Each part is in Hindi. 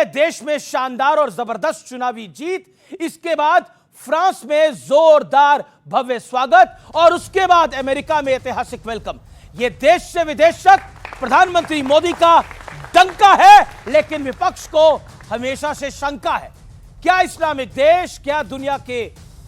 देश में शानदार और जबरदस्त चुनावी जीत, इसके बाद फ्रांस में जोरदार भव्य स्वागत और उसके बाद अमेरिका में ऐतिहासिक वेलकम। यह देश से विदेश तक प्रधानमंत्री मोदी का डंका है, लेकिन विपक्ष को हमेशा से शंका है। क्या इस्लामिक देश, क्या दुनिया के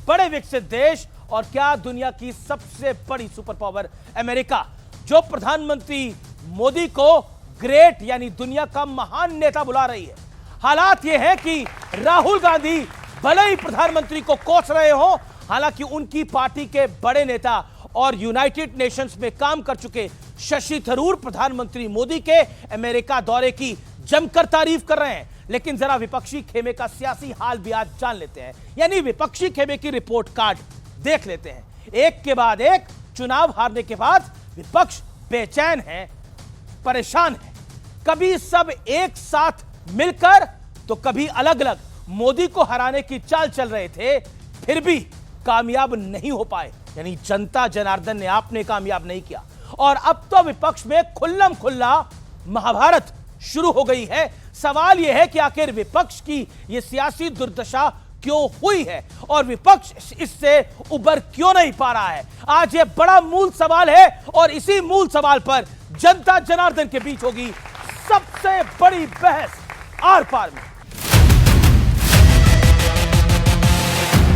बड़े विकसित देश और क्या दुनिया की सबसे बड़ी सुपर पावर अमेरिका, जो प्रधानमंत्री मोदी को ग्रेट यानी दुनिया का महान नेता बुला रही है। हालात यह है कि राहुल गांधी भले ही प्रधानमंत्री को कोस रहे हो, हालांकि उनकी पार्टी के बड़े नेता और यूनाइटेड नेशंस में काम कर चुके शशि थरूर प्रधानमंत्री मोदी के अमेरिका दौरे की जमकर तारीफ कर रहे हैं। लेकिन जरा विपक्षी खेमे का सियासी हाल भी आज जान लेते हैं, यानी विपक्षी खेमे की रिपोर्ट कार्ड देख लेते हैं। एक के बाद एक चुनाव हारने के बाद विपक्ष बेचैन है, परेशान है। कभी सब एक साथ मिलकर तो कभी अलग अलग मोदी को हराने की चाल चल रहे थे, फिर भी कामयाब नहीं हो पाए, यानी जनता जनार्दन ने आपने कामयाब नहीं किया। और अब तो विपक्ष में खुल्लम खुल्ला महाभारत शुरू हो गई है। सवाल यह है कि आखिर विपक्ष की यह सियासी दुर्दशा क्यों हुई है और विपक्ष इससे उबर क्यों नहीं पा रहा है। आज यह बड़ा मूल सवाल है और इसी मूल सवाल पर जनता जनार्दन के बीच होगी सबसे बड़ी बहस आर पार में।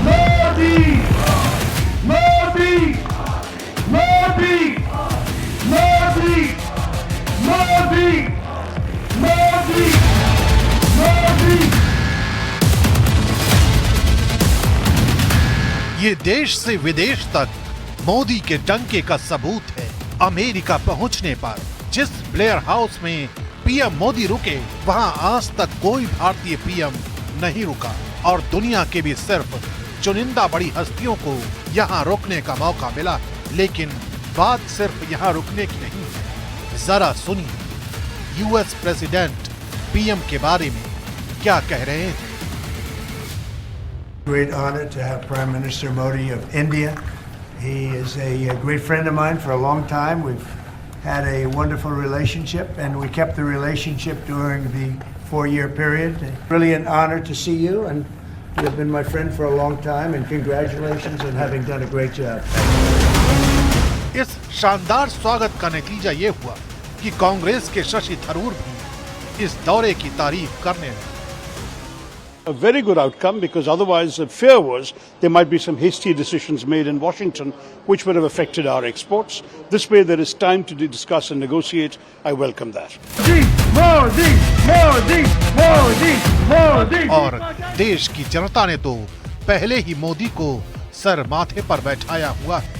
मोदी मोदी मोदी मोदी मोदी मोदी मोदी। ये देश से विदेश तक मोदी के डंके का सबूत है। अमेरिका पहुंचने पर जिस ब्लेयर हाउस में पीएम मोदी रुके, वहां आज तक कोई भारतीय पीएम नहीं रुका और दुनिया के भी सिर्फ चुनिंदा बड़ी हस्तियों को यहां रुकने का मौका मिला। लेकिन बात सिर्फ यहां रुकने की नहीं है। जरा सुनिए यूएस प्रेसिडेंट पीएम के बारे में क्या कह रहे हैं। Great honor to have Prime Minister Modi of India. He is a great friend of mine for a long time. We've had a wonderful relationship and we kept the relationship during the 4-year period. Really an honor to see you and you have been my friend for a long time and congratulations on having done a great job. इस शानदार स्वागत का नतीजा ये हुआ कि कांग्रेस के शशि थरूर भी इस दौरे की तारीफ करने लगे। A very good outcome, because otherwise the fear was there might be some hasty decisions made in Washington which would have affected our exports. This way there is time to discuss and negotiate. I welcome that. Modi Modi Modi Modi. और देश की जनता ने तो पहले ही मोदी को सर माथे पर बैठाया हुआ है।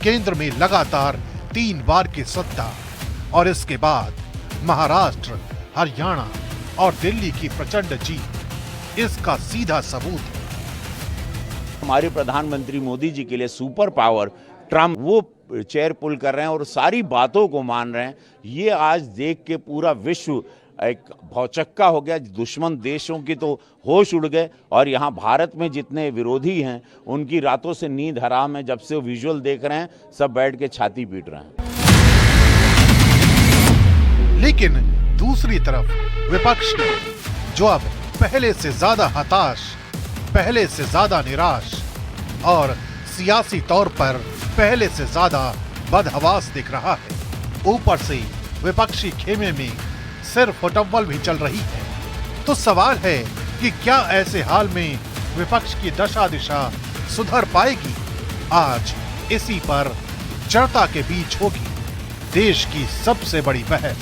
केंद्र में लगातार 3 बार की सत्ता और इसके बाद महाराष्ट्र, हरियाणा और दिल्ली की प्रचंड जीत इसका सीधा सबूत है। हमारे प्रधानमंत्री मोदी जी के लिए सुपर पावर ट्रम्प वो चेयर पुल कर रहे हैं और सारी बातों को मान रहे हैं। ये आज देख के पूरा विश्व एक भौचक्का हो गया। दुश्मन देशों की तो होश उड़ गए और यहाँ भारत में जितने विरोधी हैं उनकी रातों से नींद हराम है। जब से वो विजुअल देख रहे हैं सब बैठ के छाती पीट रहे हैं। लेकिन दूसरी तरफ विपक्ष ने, जो अब पहले से ज्यादा हताश, पहले से ज्यादा निराश और सियासी तौर पर पहले से ज्यादा बदहवास दिख रहा है, ऊपर से विपक्षी खेमे में सिर फुटबॉल भी चल रही है, तो सवाल है कि क्या ऐसे हाल में विपक्ष की दशा दिशा सुधर पाएगी। आज इसी पर जनता के बीच होगी देश की सबसे बड़ी बहस।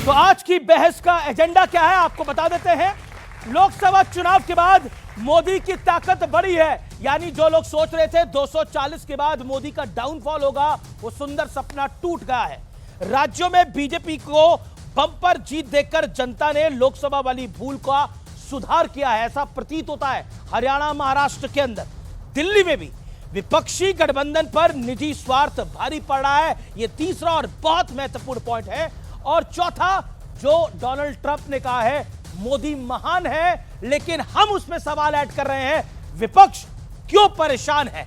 तो आज की बहस का एजेंडा क्या है आपको बता देते हैं। लोकसभा चुनाव के बाद मोदी की ताकत बढ़ी है, यानी जो लोग सोच रहे थे 240 के बाद मोदी का डाउनफॉल होगा, वो सुंदर सपना टूट गया है। राज्यों में बीजेपी को बम्पर जीत देखकर जनता ने लोकसभा वाली भूल का सुधार किया है, ऐसा प्रतीत होता है। हरियाणा, महाराष्ट्र के अंदर, दिल्ली में भी विपक्षी गठबंधन पर निजी स्वार्थ भारी पड़ रहा है। यह तीसरा और बहुत महत्वपूर्ण पॉइंट है। और चौथा, जो डोनाल्ड ट्रंप ने कहा है मोदी महान है, लेकिन हम उसमें सवाल ऐड कर रहे हैं विपक्ष क्यों परेशान है।